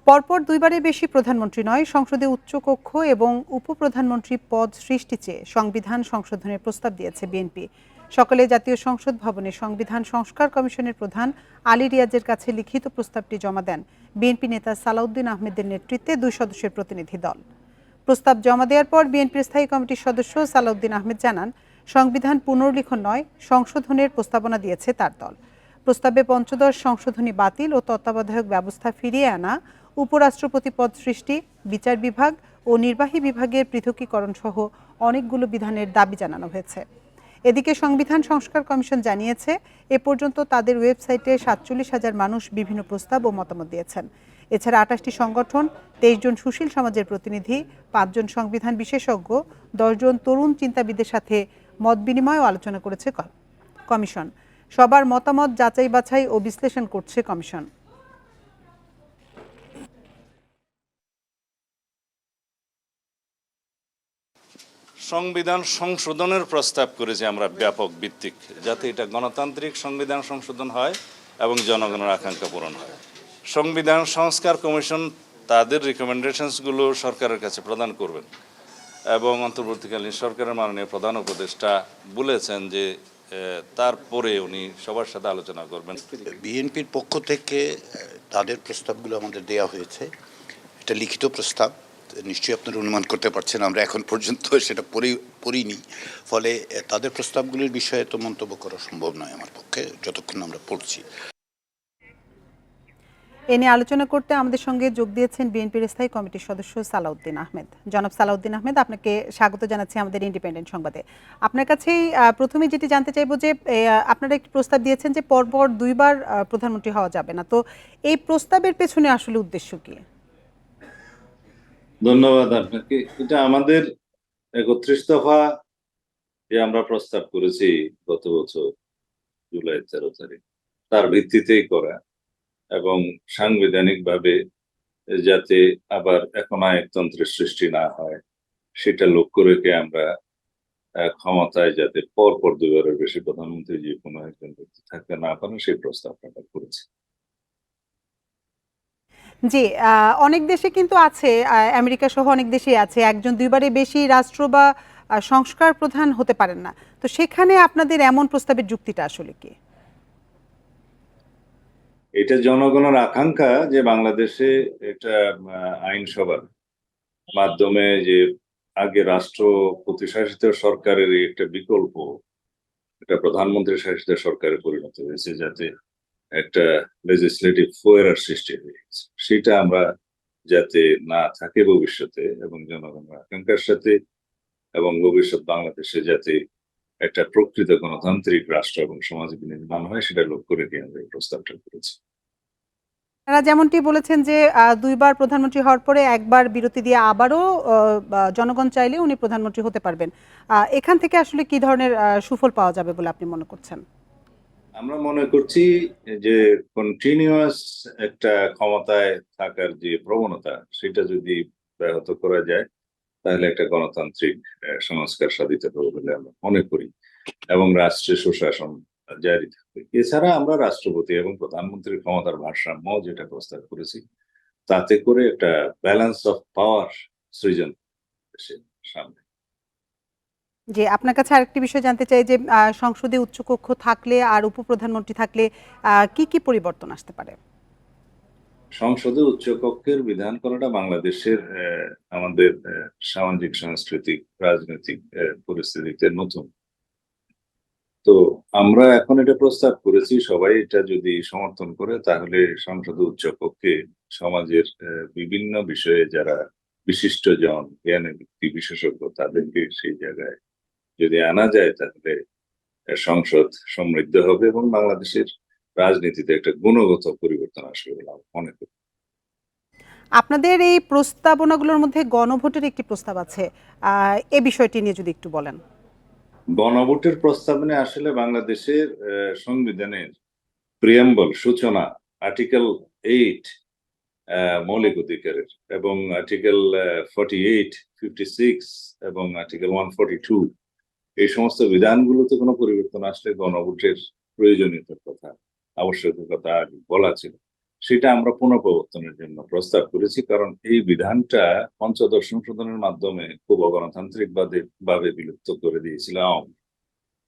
পরপর দুইবারের বেশি প্রধানমন্ত্রী নয়, সংসদে উচ্চকক্ষ এবং উপপ্রধানমন্ত্রী পদ সৃষ্টি চেয়ে সংবিধান সংশোধনের প্রস্তাব দিয়েছে বিএনপি। সকালে জাতীয় সংসদ ভবনে সংবিধান সংস্কার কমিশনের প্রধান আলী রিয়াজের কাছে লিখিত প্রস্তাবটি জমা দেন বিএনপি নেতা সালাউদ্দিন আহমেদের নেতৃত্বে 2 সদস্যের প্রতিনিধি দল। প্রস্তাব জমা দেওয়ার পর বিএনপির স্থায়ী কমিটির সদস্য সালাউদ্দিন আহমেদ জানান, সংবিধান পুনর্লিখন নয়, সংশোধনের প্রস্তাবনা দিয়েছে তার দল। প্রস্তাবে পঞ্চদশ সংশোধনী বাতিল ও তত্ত্বাবধায়ক ব্যবস্থা ফিরিয়ে আনা, উপরাষ্ট্রপতি পদ সৃষ্টি, বিচার বিভাগ ও নির্বাহী বিভাগের পৃথকীকরণ সহ অনেকগুলো বিধানের দাবি জানানো হয়েছে। এদিকে সংবিধান সংস্কার কমিশন জানিয়েছে, এ পর্যন্ত তাদের ওয়েবসাইটে 47,000 মানুষ বিভিন্ন প্রস্তাব ও মতামত দিয়েছেন। এছাড়া 28টি সংগঠন, 23 জন সুশীল সমাজের প্রতিনিধি, 5 জন সংবিধান বিশেষজ্ঞ, 10 জন তরুণ চিন্তাবিদের সাথে মত বিনিময় ও আলোচনা করেছে কমিশন। সবার মতামত যাচাই বাছাই ও বিশ্লেষণ করছে কমিশন। সংবিধান সংশোধনের প্রস্তাব করেছি আমরা ব্যাপক ভিত্তিক, যাতে এটা গণতান্ত্রিক সংবিধান সংশোধন হয় এবং জনগণের আকাঙ্ক্ষা পূরণ হয়। সংবিধান সংস্কার কমিশন তাদের রিকমেন্ডেশনসগুলো সরকারের কাছে প্রদান করবেন এবং অন্তর্বর্তীকালীন সরকারের মাননীয় প্রধান উপদেষ্টা বলেছেন যে তারপরে উনি সবার সাথে আলোচনা করবেন। বিএনপির পক্ষ থেকে তাদের প্রস্তাবগুলো আমাদের দেওয়া হয়েছে। এটা লিখিত প্রস্তাব, নিশ্চয়ই আপনারা অনুমান করতে পারছেন আমরা এখন পর্যন্ত সেটা পড়িনি, ফলে তাদের প্রস্তাবগুলির বিষয়ে তো মন্তব্য করা সম্ভব নয় আমার পক্ষে যতক্ষণ আমরা পড়ছি। এ নিয়ে আলোচনা করতে আমাদের সঙ্গে যোগ দিয়েছেন বিএনপির স্থায়ী কমিটির সদস্য সালাউদ্দিন আহমেদ। জনাব সালাউদ্দিন আহমেদ, আপনাকে স্বাগত জানাচ্ছি আমাদের ইন্ডিপেন্ডেন্ট সংবাদে। আপনার কাছেই প্রথমে যেটি জানতে চাইব যে আপনারা একটি প্রস্তাব দিয়েছেন যে পরপর 2 বার প্রধানমন্ত্রী হওয়া যাবে না, তো এই প্রস্তাবের পেছনে আসলে উদ্দেশ্য কি? ধন্যবাদ আপনাকে। এটা আমাদের 31 দফা যে আমরা প্রস্তাব করেছি গত বছর জুলাই 13 তারিখ, তার ভিত্তিতেই করা এবং সাংবিধানিকভাবে যাতে আবার একনায়কতন্ত্রের সৃষ্টি না হয় সেটা লক্ষ্য রেখে আমরা ক্ষমতায় যাতে পরপর 2 বারের বেশি প্রধানমন্ত্রী যে কোনো একজন ব্যক্তি থাকতে না পারেন সেই প্রস্তাবটা করেছি। জি, অনেক দেশে কিন্তু আছে, আমেরিকা সহ অনেক দেশেই আছে, একজন 2 বারের বেশি রাষ্ট্র বা সংস্কার প্রধান হতে পারেন না। তো সেখানে আপনাদের এমন প্রস্তাবের যুক্তিটা আসলে কি? এটা জনগণের আকাঙ্ক্ষা যে বাংলাদেশে এটা আইনসভার মাধ্যমে যে আগে রাষ্ট্রপতি শাসিত সরকারের একটা বিকল্প এটা প্রধানমন্ত্রী শাসিত সরকারে পরিণত হয়েছে, যাতে একটা লেজিসলেটিভ ফোয়ারার সৃষ্টি হয়েছে। সেটা আমরা যাতে না থাকে ভবিষ্যতে এবং জনগণের আকাঙ্ক্ষার সাথে এবং ভবিষ্যৎ বাংলাদেশে যাতে একটা প্রকৃত গণতান্ত্রিক রাষ্ট্র এবং সমাজ বিনির্মাণ হয় সেটা লক্ষ্য রেখে আমরা এই প্রস্তাবটা করেছি। তারা যেমনটি বলেছেন যে 2 বার প্রধানমন্ত্রী হওয়ার পরে একবার বিরতি দিয়ে আবারও জনগণ চাইলে উনি প্রধানমন্ত্রী হতে পারবেন। এখান থেকে আসলে কি ধরনের সুফল পাওয়া যাবে বলে আপনি মনে করছেন? আমরা মনে করছি যে কন্টিনিউয়াস একটা ক্ষমতায় থাকার যে প্রবণতা সেটা যদি ব্যাহত করা যায় তাহলে একটা গণতান্ত্রিক সংস্কার সাধিত হবে বলে আমরা মনে করি এবং রাষ্ট্রের সুশাসন জারি থাকবে। এছাড়া আমরা রাষ্ট্রপতি এবং প্রধানমন্ত্রীর ক্ষমতার ভারসাম্য যেটা প্রস্তাব করেছি তাতে করে একটা ব্যালেন্স অফ পাওয়ার সৃজন সামনে। যে আপনার কাছে আরেকটি বিষয় জানতে চাই যে সংসদে উচ্চকক্ষ থাকলে আর উপপ্রধানমন্ত্রী থাকলে কি কি পরিবর্তন আসতে পারে? সংসদে উচ্চকক্ষের বিধান করাটা বাংলাদেশের আমাদের সামাজিক সাংস্কৃতিক রাজনৈতিক পরিস্থিতিতে নতুন। তো আমরা এখন এটা প্রস্তাব করেছি, সবাই এটা যদি সমর্থন করে তাহলে সংসদে উচ্চকক্ষে সমাজের বিভিন্ন বিষয়ে যারা বিশিষ্ট জন জ্ঞানী ব্যক্তি বিশেষজ্ঞ তাদেরকে সেই জায়গায় যদি আনা যায় তাহলে সংসদ সমৃদ্ধ হবে এবং বাংলাদেশের রাজনীতিতে একটা গুণগত পরিবর্তন আসবে বলে আমি মনে করি। আপনাদের এই প্রস্তাবনাগুলোর মধ্যে গণভোটের একটি প্রস্তাব আছে, এই বিষয়টি নিয়ে যদি একটু বলেন। গণভোটের প্রস্তাবনে আসলে বাংলাদেশের সংবিধানের প্রিয়াম্বল সূচনা আর্টিকেল 8 মৌলিক অধিকারের এবং আর্টিকেল 48, 56 এবং আর্টিকেল 142 এই সমস্ত বিধানগুলোতে কোনো পরিবর্তন আসলে গণভোটের প্রয়োজনীয়তার কথা আবশ্যকতার কথা বলা ছিল। সেটা আমরা পুনঃপ্রবর্তনের জন্য প্রস্তাব করেছি, কারণ এই বিধানটা পঞ্চদশ সংশোধনের মাধ্যমে খুব অগণতান্ত্রিক ভাবে বিলুপ্ত করে দিয়েছিল আওয়ামী লীগ।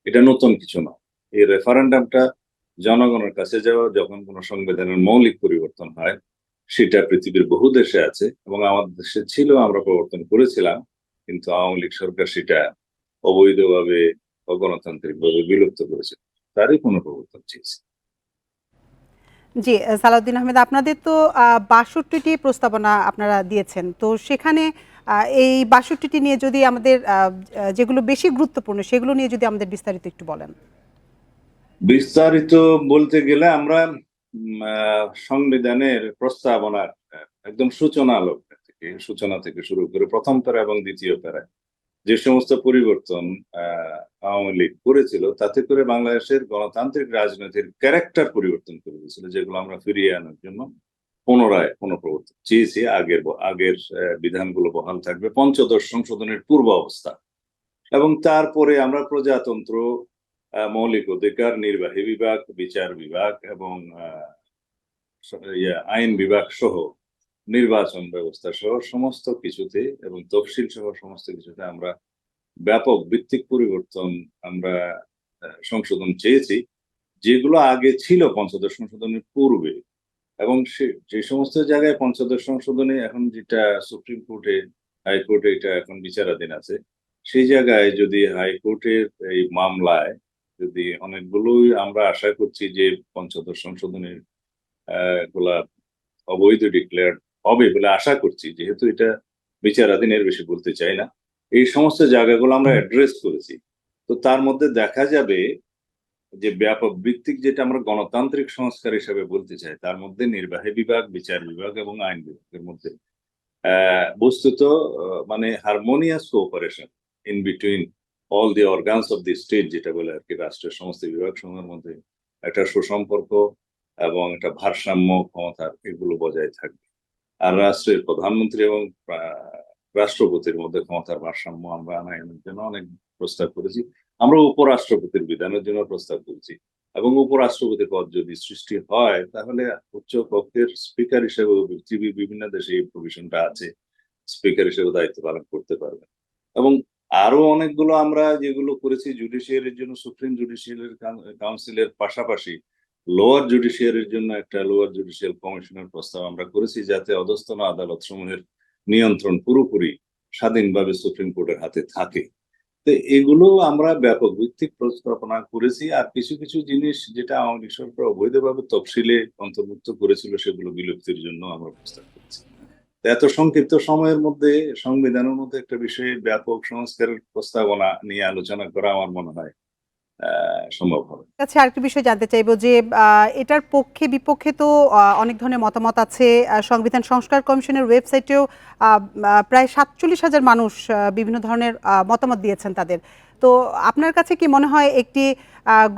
এটা নতুন কিছু না। এই রেফারেন্ডামটা জনগণের কাছে যাওয়া, যখন কোনো সংবিধানের মৌলিক পরিবর্তন হয়, সেটা পৃথিবীর বহু দেশে আছে এবং আমাদের দেশে ছিল, আমরা প্রবর্তন করেছিলাম, কিন্তু আওয়ামী লীগ সরকার সেটা অবৈধভাবে অগণতান্ত্রিক ভাবে বিলুপ্ত করেছে। তারই পুনঃপ্রবর্তন চেয়েছে। জি, সালাউদ্দিন আহমেদ, আপনাদের তো ৬২টি প্রস্তাবনা আপনারা দিয়েছেন, তো সেখানে এই ৬২টি নিয়ে যদি আমাদের যেগুলো বেশি গুরুত্বপূর্ণ সেগুলো নিয়ে যদি আমাদের বিস্তারিত একটু বলেন। বিস্তারিত বলতে গেলে আমরা সংবিধানের প্রস্তাবনার একদম সূচনা থেকে শুরু করে প্রথম প্যারা এবং দ্বিতীয় প্যারায় যে সমস্ত পরিবর্তন আওয়ামী লীগ করেছিল, তাতে করে বাংলাদেশের গণতান্ত্রিক রাজনীতির ক্যারেক্টার পরিবর্তন করে দিয়েছিল, যেগুলো আমরা ফিরিয়ে আনার জন্য পুনরায় পুনঃপ্রবর্তন চেয়েছি। আগের বিধানগুলো বহাল থাকবে, পঞ্চদশ সংশোধনের পূর্ব অবস্থা, এবং তারপরে আমরা প্রজাতন্ত্র, মৌলিক অধিকার, নির্বাহী বিভাগ, বিচার বিভাগ এবং আইন বিভাগ সহ নির্বাচন ব্যবস্থা সহ সমস্ত কিছুতে এবং তফসিল সহ সমস্ত কিছুতে আমরা ব্যাপক ভিত্তিক পরিবর্তন, আমরা সংশোধন চেয়েছি, যেগুলো আগে ছিল পঞ্চদশ সংশোধনের পূর্বে। এবং যে সমস্ত জায়গায় পঞ্চদশ সংশোধনে এখন যেটা সুপ্রিম কোর্টে, হাইকোর্টে এটা এখন বিচারাধীন আছে, সেই জায়গায় যদি হাইকোর্টের এই মামলায় যদি অনেকগুলোই আমরা আশা করছি যে পঞ্চদশ সংশোধনের গুলা অবৈধ ডিক্লেয়ার হবে বলে আশা করছি, যেহেতু এটা বিচারাধীনের বেশি বলতে চাই না, এই সমস্ত জায়গাগুলো আমরা অ্যাড্রেস করেছি। তো তার মধ্যে দেখা যাবে যে ব্যাপক ভিত্তিক যেটা আমরা গণতান্ত্রিক সংস্কার হিসেবে বলতে চাই, তার মধ্যে নির্বাহী বিভাগ, বিচার বিভাগ এবং আইন বিভাগের মধ্যে বস্তুত মানে harmonious cooperation in between all the organs of the state, যেটা বলে আর কি, রাষ্ট্রের সমস্ত বিভাগ সমূহের মধ্যে একটা সুসম্পর্ক এবং একটা ভারসাম্য ক্ষমতার এগুলো বজায় থাকবে। আর রাষ্ট্রের প্রধানমন্ত্রী এবং রাষ্ট্রপতির মধ্যে ক্ষমতার ভারসাম্য আমরা আনায়নের জন্য অনেক প্রস্তাব করেছি। আমরা উপরাষ্ট্রপতির বিধানের জন্য প্রস্তাব করেছি, এবং উপরাষ্ট্রপতি পদ যদি সৃষ্টি হয়, তাহলে উচ্চ কক্ষের স্পিকার হিসেবে পৃথিবীর বিভিন্ন দেশে এই প্রভিশনটা আছে, স্পিকার হিসেবে দায়িত্ব পালন করতে পারবেন। এবং আরো অনেকগুলো আমরা যেগুলো করেছি জুডিশিয়ারির জন্য, সুপ্রিম জুডিশিয়াল কাউন্সিলের পাশাপাশি লোয়ার জুডিশিয়ারির জন্য একটা লোয়ার জুডিশিয়াল কমিশনের প্রস্তাব আমরা করেছি, যাতে অধস্তন আদালত সমূহের নিয়ন্ত্রণ পুরোপুরি স্বাধীনভাবে সুপ্রিম কোর্টের হাতে থাকে। তো এগুলো আমরা ব্যাপক ভিত্তিক প্রস্তাবনা করেছি। আর কিছু কিছু জিনিস যেটা আওয়ামী লীগ সরকার অবৈধভাবে তফসিলে অন্তর্ভুক্ত করেছিল, সেগুলো বিলুপ্তির জন্য আমরা প্রস্তাব করেছি। এত সংক্ষিপ্ত সময়ের মধ্যে সংবিধানের মধ্যে একটা বিষয়ে ব্যাপক সংস্কারের প্রস্তাবনা নিয়ে আলোচনা করা আমার মনে হয় সম্ভব হবে। আচ্ছা, আরেকটা বিষয় জানতে চাইবো যে এটার পক্ষে বিপক্ষে তো অনেক ধরনের মতামত আছে। সংবিধান সংস্কার কমিশনের ওয়েবসাইটেও প্রায় ৪৭,০০০ মানুষ বিভিন্ন ধরনের মতামত দিয়েছেন তাদের। তো আপনার কাছে কি মনে হয় একটি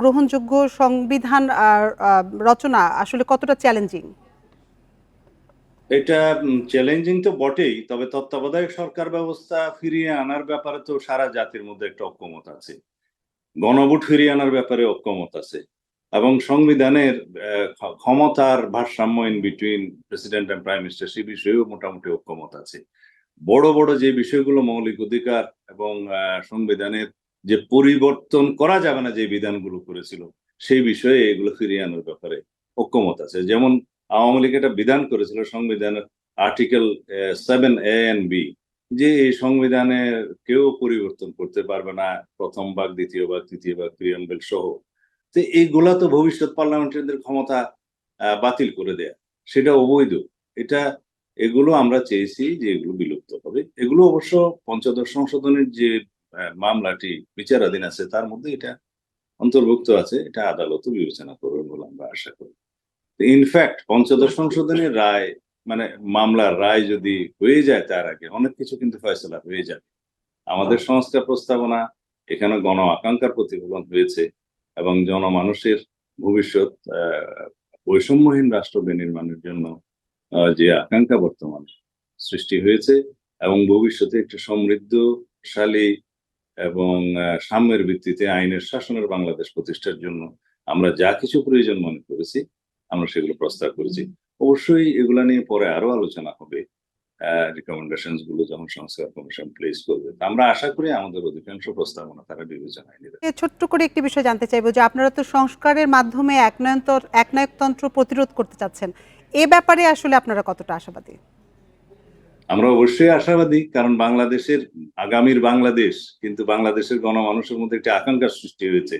গ্রহণযোগ্য সংবিধান রচনা আসলে কতটা চ্যালেঞ্জিং? এটা চ্যালেঞ্জিং তো বটেই, তবে তত্ত্বাবধায়ক সরকার ব্যবস্থা ফিরিয়ে আনার ব্যাপারে তো সারা জাতির মধ্যে একটা ঐক্যমত আছে, গণভোট ফিরিয়ে আনার ব্যাপারে ঐক্যমত আছে, এবং সংবিধানের ক্ষমতার ভারসাম্য in between president and prime minister, সেই বিষয়েও মোটামুটি ঐক্যমত আছে। বড় বড় যে বিষয়গুলো মৌলিক অধিকার এবং সংবিধানের যে পরিবর্তন করা যাবে না যে বিধানগুলো করেছিল, সেই বিষয়ে এগুলো ফিরিয়ে আনার ব্যাপারে ঐক্যমত আছে। যেমন আওয়ামী লীগ একটা বিধান করেছিল সংবিধানের আর্টিকেল 7A and B, যে এই সংবিধানে কেউ পরিবর্তন করতে পারবে না, প্রথম ভাগ, দ্বিতীয় ভাগ, তৃতীয় ভাগ, প্রিয়াম্বেল সহ। তো এইগুলা তো ভবিষ্যৎ পার্লামেন্টারিদের ক্ষমতা বাতিল করে দেয়া, সেটা অবৈধ। এগুলো আমরা চেয়েছি যে এগুলো বিলুপ্ত হবে। এগুলো অবশ্য পঞ্চদশ সংশোধনের যে মামলাটি বিচারাধীন আছে, তার মধ্যে এটা অন্তর্ভুক্ত আছে, এটা আদালতও বিবেচনা করবে বলে আমরা আশা করি। ইনফ্যাক্ট পঞ্চদশ সংশোধনের রায়, মানে মামলার রায় যদি হয়ে যায়, তার আগে অনেক কিছু কিন্তু ফয়সলা হয়ে যাবে। আমাদের সংস্কার প্রস্তাবনা, এখানে গণ আকাঙ্ক্ষার প্রতিফলন হয়েছে, এবং জনমানুষের ভবিষ্যৎ বৈষম্যহীন রাষ্ট্র বিনির্মাণের জন্য যে আকাঙ্ক্ষা বর্তমানে সৃষ্টি হয়েছে, এবং ভবিষ্যতে একটা সমৃদ্ধশালী এবং সাম্যের ভিত্তিতে আইনের শাসনের বাংলাদেশ প্রতিষ্ঠার জন্য আমরা যা কিছু প্রয়োজন মনে করেছি, আমরা সেগুলো প্রস্তাব করেছি। অবশ্যই এগুলা নিয়ে পরে আরো আলোচনা হবে, রিকমেন্ডেশনস গুলো যখন সংস্কার কমিশন প্লেস করবে। তা আমরা আশা করি আমাদের অধিকাংশ প্রস্তাবনা তারা বিবেচনায় নেবে। ছোট্ট করে একটি বিষয় জানতে চাইবো যে আপনারা তো সংস্কারের মাধ্যমে একনায়কতন্ত্র প্রতিরোধ করতে চাচ্ছেন, এ ব্যাপারে আসলে আপনারা কতটা আশাবাদী? আমরা অবশ্যই আশাবাদী, কারণ বাংলাদেশের আগামীর বাংলাদেশ কিন্তু বাংলাদেশের গণমানুষের মধ্যে একটি আকাঙ্ক্ষার সৃষ্টি হয়েছে।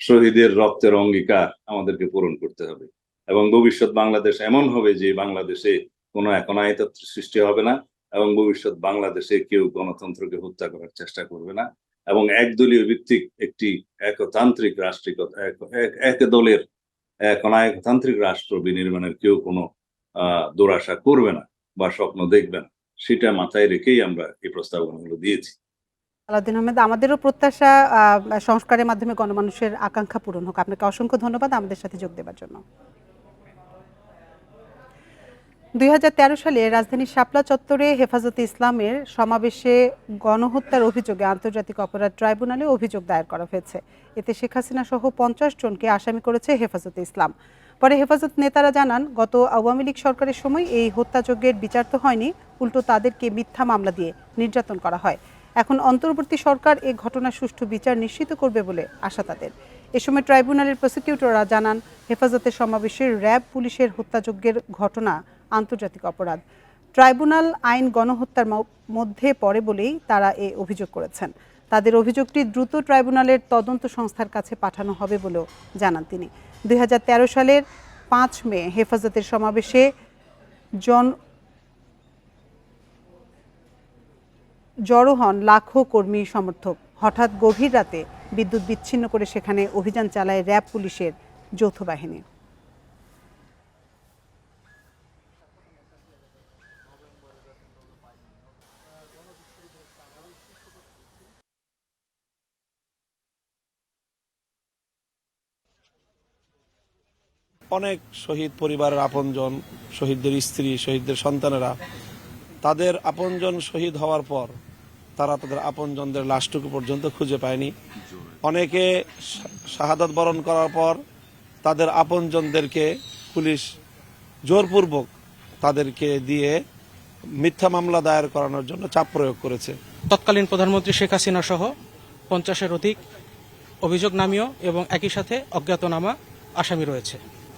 শহীদের রক্তের অঙ্গীকার আমাদেরকে পূরণ করতে হবে এবং ভবিষ্যৎ বাংলাদেশ এমন হবে যে বাংলাদেশে কোনো একনায়কত্ব সৃষ্টি হবে না এবং ভবিষ্যৎ বাংলাদেশে কেউ গণতন্ত্রকে হত্যা করার চেষ্টা করবে না এবং একদলীয় ভিত্তিক একটি একতান্ত্রিক এক দলের একনায়কতান্ত্রিক রাষ্ট্র বিনির্মাণের কেউ কোনো দুরাশা করবে না বা স্বপ্ন দেখবে না। সেটা মাথায় রেখেই আমরা এই প্রস্তাবনাগুলো দিয়েছি। আলাউদ্দিন আহমেদ, আমাদেরও প্রত্যাশা সংস্কারের মাধ্যমে গণমানুষের আকাঙ্ক্ষা পূরণ হোক। আপনাকে অসংখ্য ধন্যবাদ আমাদের সাথে যোগ দেওয়ার জন্য। 2013 সালে রাজধানীর শাপলা চত্বরে হেফাজতে ইসলামের সমাবেশে গণহত্যার অভিযোগে আন্তর্জাতিক অপরাধ ট্রাইব্যুনালে অভিযোগ দায়ের করা হয়েছে। এতে শেখ হাসিনা সহ 50 জনকে আসামি করেছে হেফাজতে ইসলাম। পরে হেফাজত নেতারা জানান, গত আওয়ামী লীগ সরকারের সময় এই হত্যাযজ্ঞের বিচার তো হয়নি, উল্টো তাদেরকে মিথ্যা মামলা দিয়ে নির্যাতন করা হয়। এখন অন্তর্বর্তী সরকার এ ঘটনার সুষ্ঠু বিচার নিশ্চিত করবে বলে আশা তাদের। এ সময় ট্রাইব্যুনালের প্রসিকিউটররা জানান, হেফাজতের সমাবেশে র্যাব পুলিশের হত্যাযজ্ঞের ঘটনা আন্তর্জাতিক অপরাধ। ট্রাইব্যুনাল আইন গণহত্যার মধ্যে পড়ে বলেই তারা এ অভিযোগ করেছেন। তাদের অভিযোগটি দ্রুত ট্রাইব্যুনালের তদন্ত সংস্থার কাছে পাঠানো হবে বলেও জানান তিনি। 2013 সালের 5 মে হেফাজতের সমাবেশে জড়ো হন লাখো কর্মী সমর্থক। হঠাৎ গভীর রাতে বিদ্যুৎ বিচ্ছিন্ন করে সেখানে অভিযান চালায় র্যাব পুলিশের যৌথ বাহিনী। অনেক শহীদ পরিবারের আপনজন, শহীদদের স্ত্রী, শহীদদের সন্তানেরা তাদের আপনজন শহীদ হওয়ার পর তারা তাদের আপনজনদের লাশটুকু পর্যন্ত খুঁজে পায়নি। অনেকে শাহাদাত বরণ করার পর তাদের আপনজনদেরকে পুলিশ জোরপূর্বক তাদেরকে দিয়ে মিথ্যা মামলা দায়ের করানোর জন্য চাপ প্রয়োগ করেছে। তৎকালীন প্রধানমন্ত্রী শেখ হাসিনা সহ 50-এর অধিক অভিযোগ নামীয় এবং একই সাথে অজ্ঞাতনামা আসামি রয়েছে।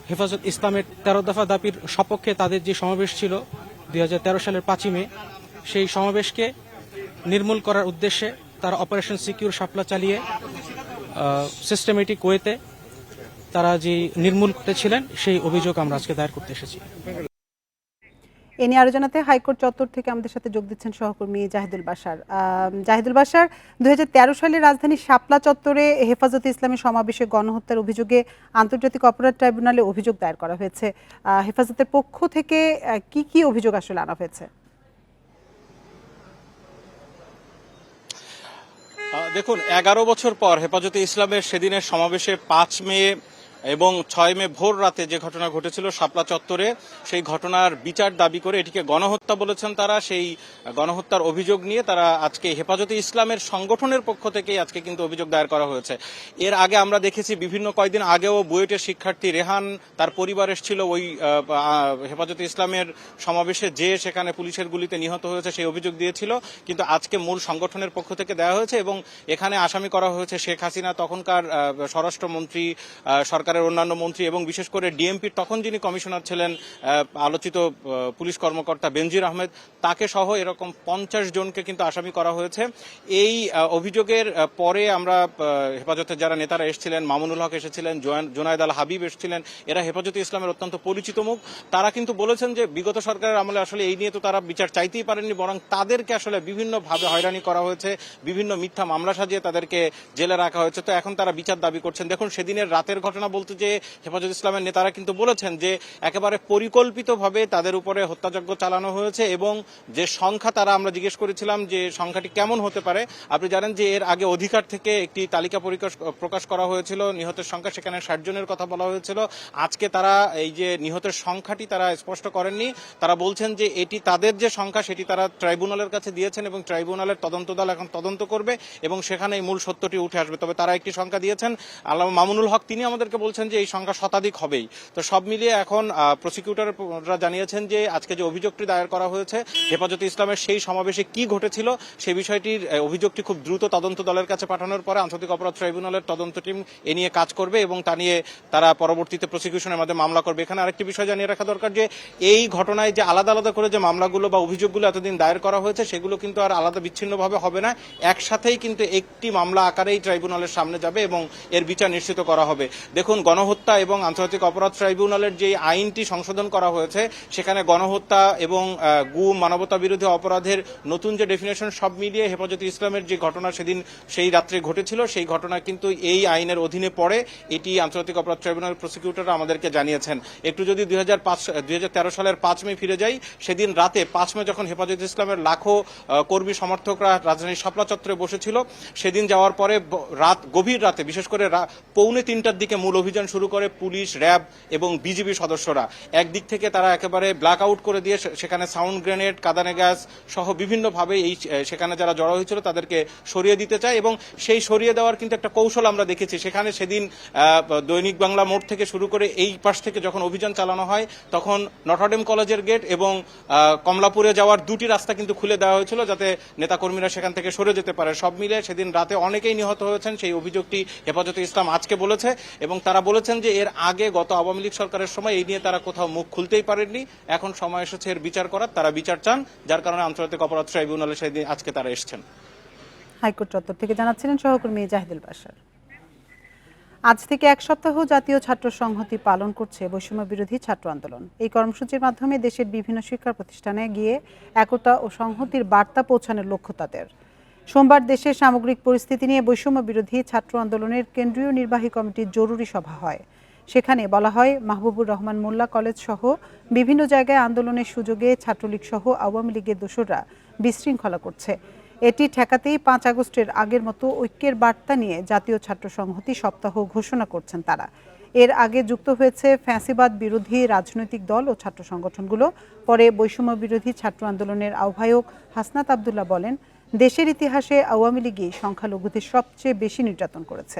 হেফাজত ইসলামের 13 দফা দাবির সপক্ষে তাদের যে সমাবেশ ছিল 2013 সালের 5 মে, সেই সমাবেশকে নির্মূল করার উদ্দেশ্যে তারা অপারেশন সিকিউর শাপলা চালিয়ে সিস্টেমেটিক ওয়েতে তারা যে নির্মূল করতেছিলেন সেই অভিযোগ আমরা আজকে দায়ের করতে এসেছি। এ নিয়ে আরো জানাতে হাইকোর্ট চত্বর থেকে আমাদের সাথে যোগ দিচ্ছেন সহকর্মী জাহিদুল বাশার। জাহিদুল বাশার, 2013 সালে রাজধানীর শাপলা চত্বরে হেফাজতে ইসলামের সমাবেশে গণহত্যার অভিযোগে আন্তর্জাতিক অপরাধ ট্রাইব্যুনালে অভিযোগ দায়ের করা হয়েছে। হেফাজতের পক্ষ থেকে কি কি অভিযোগ আসলে আনা হয়েছে? দেখুন, 11 বছর পর হেফাজতে ইসলামের সেদিনের সমাবেশে 5 মে এবং 6 মে ভোর রাতে যে ঘটনা ঘটেছিল শাপলা চত্বরে, সেই ঘটনার বিচার দাবি করে এটিকে গণহত্যা বলেছেন তারা। সেই গণহত্যার অভিযোগ নিয়ে তারা আজকে হেফাজতে ইসলামের সংগঠনের পক্ষ থেকে আজকে কিন্তু অভিযোগ দায়ের করা হয়েছে। এর আগে আমরা দেখেছি বিভিন্ন কয়েকদিন আগেও বুয়েটের শিক্ষার্থী রেহান তার পরিবার এসেছিল ওই হেফাজতে ইসলামের সমাবেশে, যে সেখানে পুলিশের গুলিতে নিহত হয়েছে সেই অভিযোগ দিয়েছিল। কিন্তু আজকে মূল সংগঠনের পক্ষ থেকে দেওয়া হয়েছে এবং এখানে আসামি করা হয়েছে শেখ হাসিনা, তখনকার স্বরাষ্ট্রমন্ত্রী, সরকারের অন্যান্য মন্ত্রী এবং বিশেষ করে ডিএমপির তখন যিনি কমিশনার ছিলেন আলোচিত পুলিশ কর্মকর্তা বেনজির আহমেদ, তাকে সহ এরকম 50 জনকে কিন্তু আসামি করা হয়েছে। এই অভিযোগের পরে আমরা হেফাজতের যারা নেতারা এসেছিলেন, মামুনুল হক এসেছিলেন, জোনায়েদ আল হাবিব এসেছিলেন, এরা হেফাজতে ইসলামের অত্যন্ত পরিচিত মুখ। তারা কিন্তু বলেছেন যে বিগত সরকারের আমলে আসলে এই নিয়ে তো তারা বিচার চাইতেই পারেননি, বরং তাদেরকে আসলে বিভিন্নভাবে হয়রানি করা হয়েছে, বিভিন্ন মিথ্যা মামলা সাজিয়ে তাদেরকে জেলে রাখা হয়েছে। তো এখন তারা বিচার দাবি করছেন। দেখুন, সেদিনের রাতের ঘটনা বলতে যে হেফাজত ইসলামের নেতারা কিন্তু বলেছেন যে একেবারে পরিকল্পিতভাবে তাদের উপরে হত্যাযজ্ঞ চালানো হয়েছে এবং যে সংখ্যা তারা আমরা জিজ্ঞেস করেছিলাম যে সংখ্যাটি কেমন হতে পারে। আপনি জানেন যে এর আগে অধিকার থেকে একটি তালিকা প্রকাশ করা হয়েছিল নিহতের সংখ্যা, সেখানে 60 জনের কথা বলা হয়েছিল। আজকে তারা এই যে নিহতের সংখ্যাটি তারা স্পষ্ট করেননি, তারা বলছেন যে এটি তাদের যে সংখ্যা সেটি তারা ট্রাইব্যুনালের কাছে দিয়েছেন এবং ট্রাইব্যুনালের তদন্ত দল এখন তদন্ত করবে এবং সেখানে মূল সত্যটি উঠে আসবে। তবে তারা একটি সংখ্যা দিয়েছেন। আল্লামা মামুনুল হক তিনি আমাদেরকে বলছেন যে এই সংখ্যা শতাধিক হবেই। তো সব মিলিয়ে এখন প্রসিকিউটররা জানিয়েছেন যে আজকে যে অভিযোগটি দায়ের করা হয়েছে হেফাজতে ইসলামের সেই সমাবেশে কি ঘটেছিল সেই বিষয়টির অভিযোগটি খুব দ্রুত তদন্ত দলের কাছে পাঠানোর পরে আন্তর্জাতিক অপরাধ ট্রাইব্যুনালের তদন্ত টিম এ নিয়ে কাজ করবে এবং তা নিয়ে তারা পরবর্তীতে প্রসিকিউশনের মাধ্যমে মামলা করবে। এখানে আরেকটি বিষয় জানিয়ে রাখা দরকার যে এই ঘটনায় যে আলাদা আলাদা করে যে মামলাগুলো বা অভিযোগগুলো এতদিন দায়ের করা হয়েছে সেগুলো কিন্তু আর আলাদা বিচ্ছিন্নভাবে হবে না, একসাথেই কিন্তু একটি মামলা আকারেই ট্রাইব্যুনালের সামনে যাবে এবং এর বিচার নিশ্চিত করা হবে। দেখুন, গণহত্যা এবং আন্তর্জাতিক অপরাধ ট্রাইব্যুনালের যে আইনটি সংশোধন করা হয়েছে সেখানে গণহত্যা এবং গুম, মানবতা বিরোধী অপরাধের নতুন যে ডেফিনেশন সব মিলিয়ে হেফাজতে ইসলামের যে ঘটনা সেদিন সেই রাত্রে ঘটেছিল সেই ঘটনা কিন্তু এই আইনের অধীনে পড়ে, এটি আন্তর্জাতিক অপরাধ ট্রাইব্যুনাল প্রসিকিউটররা আমাদেরকে জানিয়েছেন। একটু যদি 2013 সালের 5 মে ফিরে যাই, সেদিন রাতে 5 মে যখন হেফাজতে ইসলামের লাখো কর্মী সমর্থকরা রাজধানীর শাপলা চত্বরে বসেছিল, সেদিন যাওয়ার পরে গভীর রাতে বিশেষ করে 2:45টার দিকে মূল অভিযান শুরু করে পুলিশ, র্যাব এবং বিজিবি সদস্যরা। একদিক থেকে তারা একেবারে ব্ল্যাক আউট করে দিয়ে সেখানে সাউন্ড গ্রেনেড, কাঁদানে গ্যাস সহ বিভিন্নভাবে সেখানে যারা জড়ো হয়েছিল তাদেরকে সরিয়ে দিতে চায় এবং সেই সরিয়ে দেওয়ার কিন্তু একটা কৌশল আমরা দেখেছি। সেখানে সেদিন দৈনিক বাংলা মোড় থেকে শুরু করে এই পাশ থেকে যখন অভিযান চালানো হয় তখন নটরডেম কলেজের গেট এবং কমলাপুরে যাওয়ার দুটি রাস্তা কিন্তু খুলে দেওয়া হয়েছিল যাতে নেতাকর্মীরা সেখান থেকে সরে যেতে পারে। সব মিলে সেদিন রাতে অনেকেই নিহত হয়েছেন, সেই অভিযোগটি হেফাজতে ইসলাম আজকে বলেছে এবং তারা বলেছেন যে এর আগে গত আওয়ামী লীগ সরকারের সময় এই নিয়ে তারা কোথাও মুখ খুলতেই পারেননি, এখন সময় এসেছে এর বিচার করার, তারা বিচার চান, যার কারণে আন্তর্জাতিক অপরাধ ট্রাইব্যুনালে সেদিন আজকে তারা এসেছেন। হাইকোর্ট চত্বর থেকে জানাচ্ছিলেন সহকর্মী জাহিদুল বাশার। আজ থেকে এক সপ্তাহ জাতীয় ছাত্র সংহতি পালন করছে বৈষম্য বিরোধী ছাত্র আন্দোলন। এই কর্মসূচির মাধ্যমে দেশের বিভিন্ন শিক্ষা প্রতিষ্ঠানে গিয়ে একতা ও সংহতির বার্তা পৌঁছানোর লক্ষ্য তাদের। সোমবার দেশের সামগ্রিক পরিস্থিতি নিয়ে বৈষম্য বিরোধী ছাত্র আন্দোলনের কেন্দ্রীয় নির্বাহী কমিটির জরুরি সভা হয়। সেখানে বলা হয়, মাহবুবুর রহমান মোল্লা কলেজ সহ বিভিন্ন জায়গায় আন্দোলনের সুযোগে ছাত্রলীগ সহ আওয়ামী লীগের দোসররা বিশৃঙ্খলা করছে। এটি ঠেকাতেই 5 আগস্টের আগের মতো ঐক্যের বার্তা নিয়ে জাতীয় ছাত্র সংহতি সপ্তাহ ঘোষণা করছেন তারা। এর আগে যুক্ত হয়েছে ফ্যাসিবাদ বিরোধী রাজনৈতিক দল ও ছাত্র সংগঠনগুলো। পরে বৈষম্য বিরোধী ছাত্র আন্দোলনের আহ্বায়ক হাসনাত আবদুল্লাহ বলেন, দেশের ইতিহাসে আওয়ামী লীগই সংখ্যালঘুদের সবচেয়ে বেশি নির্যাতন করেছে।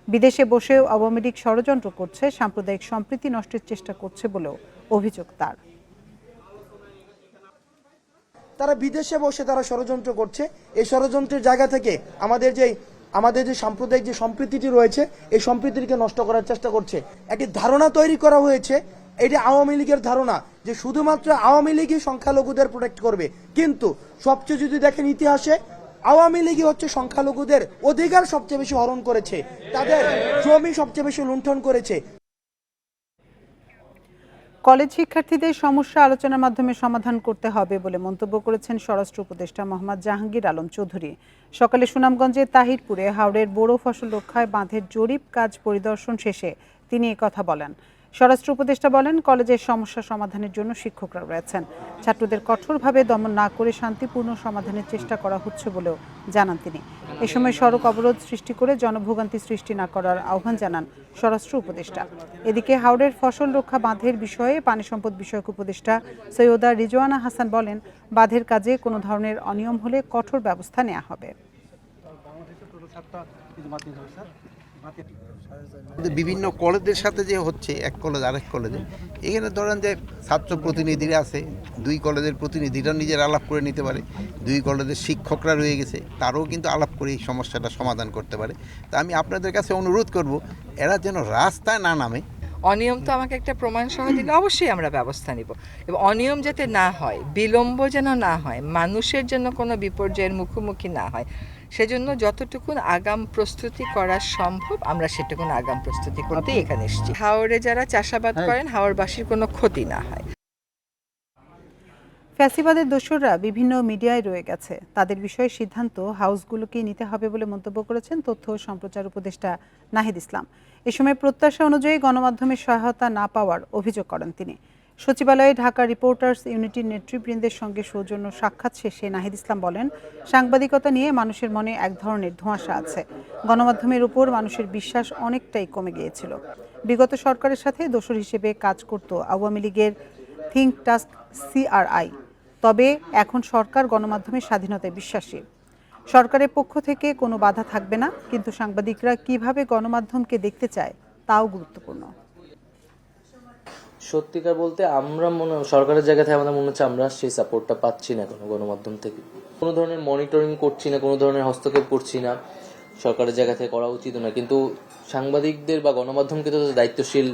বিদেশে বসেও আওয়ামী লীগ ষড়যন্ত্র করছে, সাম্প্রদায়িক সম্প্রীতি নষ্টের চেষ্টা করছে বলেও অভিযোগ তার। তারা বিদেশে বসে তারা ষড়যন্ত্র করছে। এই ষড়যন্ত্রের জায়গা থেকে আমাদের যে সাম্প্রদায়িক যে সম্প্রীতিটি রয়েছে এই সম্প্রীতিকে নষ্ট করার চেষ্টা করছে। একটি ধারণা তৈরি করা হয়েছে, এটি আওয়ামী লীগের ধারণা যে শুধুমাত্র আওয়ামী লীগই সংখ্যালঘুদের প্রোটেক্ট করবে, কিন্তু সবচেয়ে যদি দেখেন ইতিহাসে আওয়ামী লীগই হচ্ছে সংখ্যালঘুদের অধিকার সবচেয়ে বেশি হরণ করেছে, তাদের জমি সবচেয়ে বেশি লুণ্ঠন করেছে। কলেজ শিক্ষার্থীদের সমস্যা আলোচনার মাধ্যমে সমাধান করতে হবে বলে মন্তব্য করেছেন স্বরাষ্ট্র উপদেষ্টা মোহাম্মদ জাহাঙ্গীর আলম চৌধুরী। সকালে সুনামগঞ্জের তাহিরপুরে হাওড়ের বোরো ফসল রক্ষায় বাঁধের জরিপ কাজ পরিদর্শন শেষে তিনি কথা বলেন। স্বরাষ্ট্র উপদেষ্টা বলেন, কলেজের সমস্যা সমাধানের জন্য শিক্ষকরা রয়েছেন। ছাত্রদের কঠোরভাবে দমন না করে শান্তিপূর্ণ সমাধানের চেষ্টা করা হচ্ছে বলেও জানান তিনি। এ সময় সড়ক অবরোধ সৃষ্টি করে জনভোগান্তি সৃষ্টি না করার আহ্বান জানান স্বরাষ্ট্র উপদেষ্টা। এদিকে হাওড়ের ফসল রক্ষা বাঁধের বিষয়ে পানি সম্পদ বিষয়ক উপদেষ্টা সৈয়দা রিজওয়ানা হাসান বলেন, বাঁধের কাজে কোনো ধরনের অনিয়ম হলে কঠোর ব্যবস্থা নেওয়া হবে। বিভিন্ন কলেজের সাথে যে হচ্ছে এক কলেজ আরেক কলেজে, এখানে ধরেন যে ছাত্র প্রতিনিধিরা আছে, 2 কলেজের প্রতিনিধিরা নিজের আলাপ করে নিতে পারে, 2 কলেজের শিক্ষকরা রয়ে গেছে, তারাও কিন্তু আলাপ করে এই সমস্যাটা সমাধান করতে পারে। তা আমি আপনাদের কাছে অনুরোধ করব, এরা যেন রাস্তায় না নামে। অনিয়ম তো আমাকে একটা প্রমাণ সহ দিলে অবশ্যই আমরা ব্যবস্থা নিব, এবং অনিয়ম যাতে না হয়, বিলম্ব যেন না হয়, মানুষের জন্য কোনো বিপর্যয়ের মুখোমুখি না হয়, সেজন্য যতটুকুন আগাম প্রস্তুতি করা সম্ভব আমরা সেটুকুন আগাম প্রস্তুতি করতে এখানে এসেছি। হাওড়ে যারা চাষাবাদ করেন হাওড়বাসীর কোনো ক্ষতি না হয়। ফ্যাসিবাদের দোসররা বিভিন্ন মিডিয়ায় রয়ে গেছে, তাদের বিষয়ে সিদ্ধান্ত হাউসগুলোকেই নিতে হবে বলে মন্তব্য করেছেন তথ্য ও সম্প্রচার উপদেষ্টা নাহিদ ইসলাম। এ সময় প্রত্যাশা অনুযায়ী গণমাধ্যমের সহায়তা না পাওয়ার অভিযোগ করেন তিনি। সচিবালয়ে ঢাকা রিপোর্টার্স ইউনিটির নেতৃবৃন্দের সঙ্গে সৌজন্য সাক্ষাৎ শেষে নাহিদ ইসলাম বলেন, সাংবাদিকতা নিয়ে মানুষের মনে এক ধরনের ধোঁয়াশা আছে। গণমাধ্যমের উপর মানুষের বিশ্বাস অনেকটাই কমে গিয়েছিল। বিগত সরকারের সাথে দোসর হিসেবে কাজ করত আওয়ামী লীগের থিঙ্ক টাস্ক CRI। তবে এখন সরকার গণমাধ্যমের স্বাধীনতায় বিশ্বাসী। সরকারের পক্ষ থেকে কোনো বাধা থাকবে না, কিন্তু সাংবাদিকরা কিভাবে গণমাধ্যমকে দেখতে চায় তাও গুরুত্বপূর্ণ। সত্যিকার বলতে আমরা সরকারের জায়গা থেকে আমাদের মনে হচ্ছে আমরা সেই সাপোর্টটা পাচ্ছি না কোনো গণমাধ্যম থেকে। কোনো ধরনের মনিটরিং করছি না, কোনো ধরনের হস্তক্ষেপ করছি না, সরকারের জায়গা থেকে করা উচিত না। কিন্তু সাংবাদিকদের বা গণমাধ্যমকে তো দায়িত্বশীল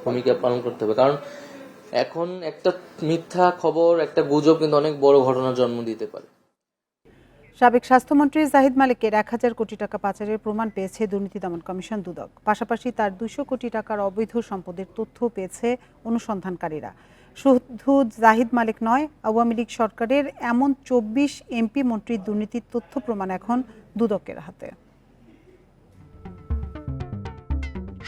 ভূমিকা পালন করতে হবে, কারণ এখন একটা মিথ্যা খবর, একটা গুজব কিন্তু অনেক বড় ঘটনার জন্ম দিতে পারে। সাবেক স্বাস্থ্যমন্ত্রী জাহিদ মালিকের 1000 কোটি টাকা পাচারের প্রমাণ পেয়েছে দুর্নীতি দমন কমিশন দুদক। পাশাপাশি তার 200 কোটি টাকার অবৈধ সম্পদের তথ্য পেয়েছে অনুসন্ধানকারীরা। শুধু জাহিদ মালিক নয়, আওয়ামী লীগ সরকারের এমন 24 এমপি মন্ত্রীর দুর্নীতির তথ্য প্রমাণ এখন দুদকের হাতে।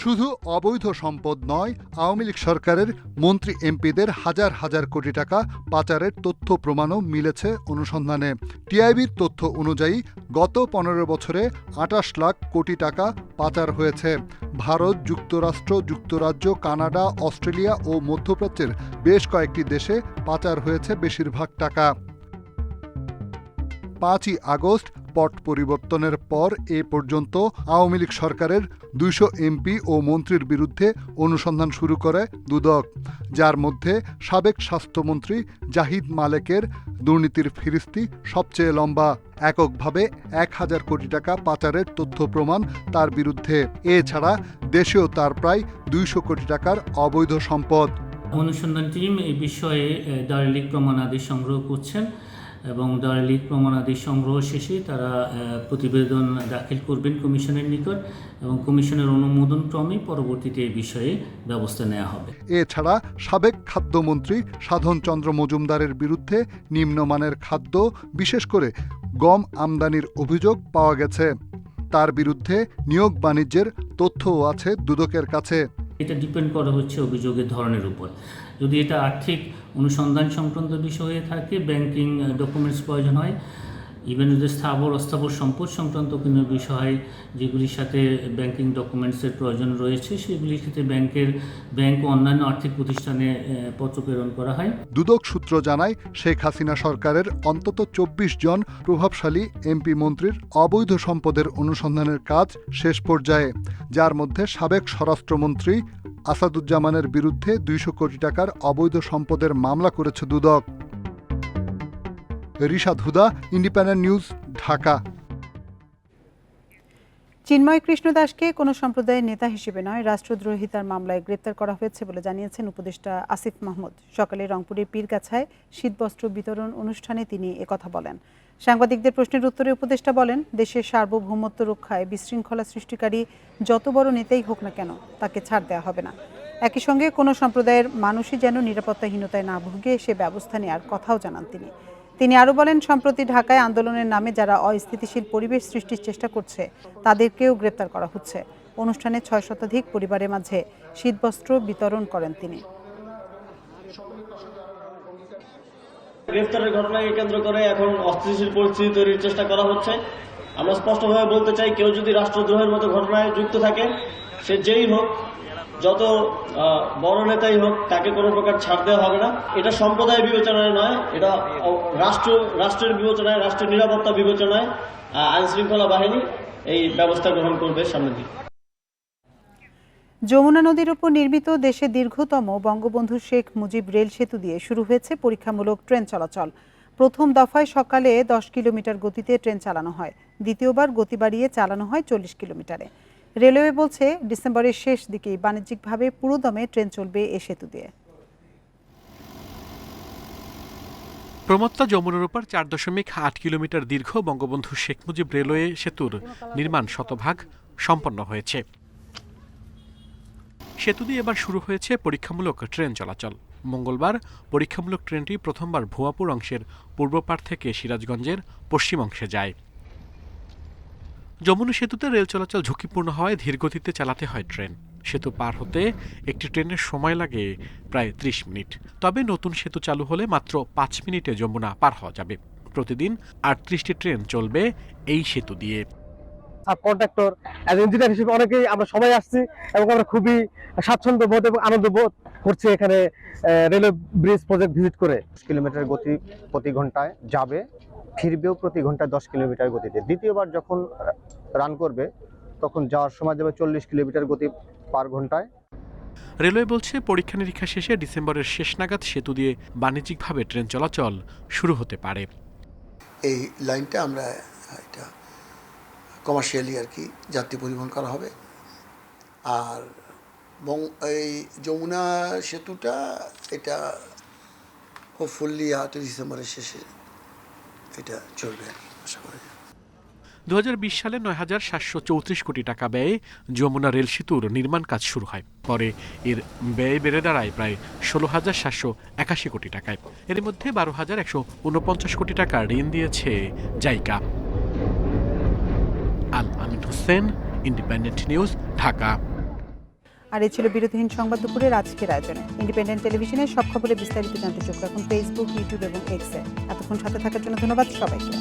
শুধু অবৈধ সম্পদ নয়, আওয়ামী লীগ সরকারের মন্ত্রী এমপিদের হাজার হাজার কোটি টাকা পাচারের তথ্য প্রমাণও মিলেছে অনুসন্ধানে। টিআইবির তথ্য অনুযায়ী গত 15 বছরে 28 লাখ কোটি টাকা পাচার হয়েছে। ভারত, যুক্তরাষ্ট্র, যুক্তরাজ্য, কানাডা, অস্ট্রেলিয়া ও মধ্যপ্রাচ্যের বেশ কয়েকটি দেশে পাচার হয়েছে বেশিরভাগ টাকা। 5ই আগস্ট পট পরিবর্তনের পর এ পর্যন্ত আওয়ামী লীগ সরকারের 200 এমপি ও মন্ত্রীর বিরুদ্ধে অনুসন্ধান শুরু করে দুদক, যার মধ্যে সাবেক স্বাস্থ্যমন্ত্রী জাহিদ মালেকের দুর্নীতির ফিরিস্তি সবচেয়ে লম্বা। এককভাবে 1000 কোটি টাকা পাচারের তথ্য প্রমাণ তার বিরুদ্ধে। এছাড়া দেশেও তার প্রায় 200 কোটি টাকার অবৈধ সম্পদ। অনুসন্ধান টিম এই বিষয়ে দালিলিক প্রমাণাদি সংগ্রহ করছেন এবং দালিলিক প্রমাণাদি সংগ্রহ শেষে তারা প্রতিবেদন দাখিল করবেন কমিশনের নিকট এবং কমিশনের অনুমোদন ক্রমে পরবর্তীতে এই বিষয়ে ব্যবস্থা নেওয়া হবে। এছাড়া সাবেক খাদ্যমন্ত্রী সাধন চন্দ্র মজুমদারের বিরুদ্ধে নিম্নমানের খাদ্য, বিশেষ করে গম আমদানির অভিযোগ পাওয়া গেছে। তার বিরুদ্ধে নিয়োগ বাণিজ্যের তথ্যও আছে দুদকের কাছে। এটা ডিপেন্ড করা হচ্ছে অভিযোগের ধরনের উপর। যদি এটা আর্থিক অনুসন্ধান সংক্রান্ত বিষয় হয়ে থাকে, ব্যাংকিং ডকুমেন্টস প্রয়োজন হয়, ইভেন যদি স্থাবর অস্থাবর সম্পদ সংক্রান্ত কোনো বিষয় যেগুলির সাথে ব্যাংকিং ডকুমেন্টসের প্রয়োজন রয়েছে, সেগুলির ক্ষেত্রে ব্যাংক ও অন্যান্য আর্থিক প্রতিষ্ঠানে পত্র প্রেরণ করা হয়। দুদক সূত্র জানায়, শেখ হাসিনা সরকারের অন্তত 24 জন প্রভাবশালী এমপি মন্ত্রীর অবৈধ সম্পদের অনুসন্ধানের কাজ শেষ পর্যায়ে, যার মধ্যে সাবেক স্বরাষ্ট্রমন্ত্রী আসাদুজ্জামানের বিরুদ্ধে 200 কোটি টাকার অবৈধ সম্পদের মামলা করেছে দুদক। রিশাদ হুদা, ইন্ডিপেন্ডেন্ট নিউজ, ঢাকা। চিন্ময় কৃষ্ণ দাসকে কোনো সম্প্রদায়ের নেতা হিসেবে নয়, রাষ্ট্রদ্রোহিতার মামলায় গ্রেপ্তার করা হয়েছে বলে জানিয়েছেন উপদেষ্টা আসিফ মাহমুদ। সকালে রংপুরের পীরগাছায় শীতবস্ত্র বিতরণ অনুষ্ঠানে তিনি একথা বলেন। সাংবাদিকদের প্রশ্নের উত্তরে উপদেষ্টা বলেন, দেশের সার্বভৌমত্ব রক্ষায় বিশৃঙ্খলা সৃষ্টিকারী যত বড় নেতাই হোক না কেন, তাকে ছাড় দেওয়া হবে না। একই সঙ্গে কোনো সম্প্রদায়ের মানুষই যেন নিরাপত্তাহীনতায় না ভুগে সে ব্যবস্থা নেওয়ার কথাও জানান তিনি আরও বলেন, সম্প্রতি ঢাকায় আন্দোলনের নামে যারা অস্থিতিশীল পরিবেশ সৃষ্টির চেষ্টা করছে তাদেরকেও গ্রেপ্তার করা হচ্ছে। অনুষ্ঠানে 6 শতাধিক পরিবারের মাঝে শীতবস্ত্র বিতরণ করেন তিনি। গ্রেফতারের ঘটনাকে কেন্দ্র করে এখন অস্থিতিশীল পরিস্থিতি তৈরির চেষ্টা করা হচ্ছে। আমরা স্পষ্টভাবে বলতে চাই, কেউ যদি রাষ্ট্রদ্রোহের মতো ঘটনায় যুক্ত থাকে, সে যেই হোক, যত বড় নেতাই হোক, তাকে কোনো প্রকার ছাড় দেওয়া হবে না। এটা সম্প্রদায় বিবেচনায় নয়, এটা রাষ্ট্রের বিবেচনায়, রাষ্ট্রের নিরাপত্তা বিবেচনায় আইন শৃঙ্খলা বাহিনী এই ব্যবস্থা গ্রহণ করবে সামনের দিকে। যমুনা নদীর উপর নির্মিত দেশের দীর্ঘতম বঙ্গবন্ধু শেখ মুজিব রেল সেতু দিয়ে শুরু হয়েছে পরীক্ষামূলক ট্রেন চলাচল। প্রথম দফায় সকালে 10 কিলোমিটার গতিতে ট্রেন চালানো হয়, দ্বিতীয়বার গতি বাড়িয়ে চালানো হয় 40 কিলোমিটারে। রেলওয়ে বলছে, ডিসেম্বরের শেষ দিকেই বাণিজ্যিকভাবে পুরোদমে ট্রেন চলবে এ সেতু দিয়ে। প্রমত্তা যমুনার উপর 4.8 কিলোমিটার দীর্ঘ বঙ্গবন্ধু শেখ মুজিব রেলওয়ে সেতুর নির্মাণ শতভাগ সম্পন্ন হয়েছে। সেতু দিয়ে এবার শুরু হয়েছে পরীক্ষামূলক ট্রেন চলাচল। মঙ্গলবার পরীক্ষামূলক ট্রেনটি প্রথমবার ভুয়াপুর অংশের পূর্ব পাড় থেকে সিরাজগঞ্জের পশ্চিম অংশে যায়। যমুনা সেতুতে রেল চলাচল ঝুঁকিপূর্ণ হওয়ায় ধীরগতিতে চালাতে হয় ট্রেন। সেতু পার হতে একটি ট্রেনের সময় লাগে প্রায় 30 মিনিট। তবে নতুন সেতু চালু হলে মাত্র 5 মিনিটে যমুনা পার হওয়া যাবে। প্রতিদিন 38টি ট্রেন চলবে এই সেতু দিয়ে। কন্ট্রাক্টর ইঞ্জিনিয়ার হিসেবে অনেকেই আমরা সবাই আসছি এবং আমরা খুবই স্বাচ্ছন্দ্য বোধ এবং আনন্দ বোধ করছি এখানে রেলওয়ে ব্রিজ প্রজেক্ট ভিজিট করে। 10 কিলোমিটার গতি প্রতি ঘন্টায় যাবে, ফিরবেও প্রতি ঘন্টায় 10 কিলোমিটার গতিতে। দ্বিতীয়বার যখন রান করবে তখন যাওয়ার সময় যাবে 40 কিলোমিটার গতি পার ঘন্টায়। রেলওয়ে বলছে পরীক্ষা নিরীক্ষা শেষে ডিসেম্বরের শেষ নাগাদ সেতু দিয়ে বাণিজ্যিকভাবে ট্রেন চলাচল শুরু হতে পারে। এই লাইনটা আমরা এটা কমার্শিয়ালি আর কি যাত্রী পরিবহন করা হবে। আর এই যমুনা সেতুটা এটা হোপফুলি ডিসেম্বরের শেষে এটা চলবে আর কি আশা করি। 2020 সালে 9,734 কোটি টাকা ব্যয়ে যমুনা রেল সেতুর নির্মাণ কাজ শুরু হয়। পরে এর ব্যয় বেড়ে দাঁড়ায় প্রায় 16,781 কোটি টাকায়। এর মধ্যে 12,149 কোটি টাকা ঋণ দিয়েছে জাইকা। আল আমিন হোসেন, ইন্ডিপেন্ডেন্ট নিউজ, ঢাকা। আর এই ছিল বিরতিহীন সংবাদ দুপুরের আজকের আয়োজনে। ইন্ডিপেন্ডেন্ট টেলিভিশনের সব খবরে বিস্তারিত জানতে চোখ রাখুন ফেসবুক, ইউটিউব এবং এক্সে। এতক্ষণ সাথে থাকার জন্য ধন্যবাদ সবাইকে।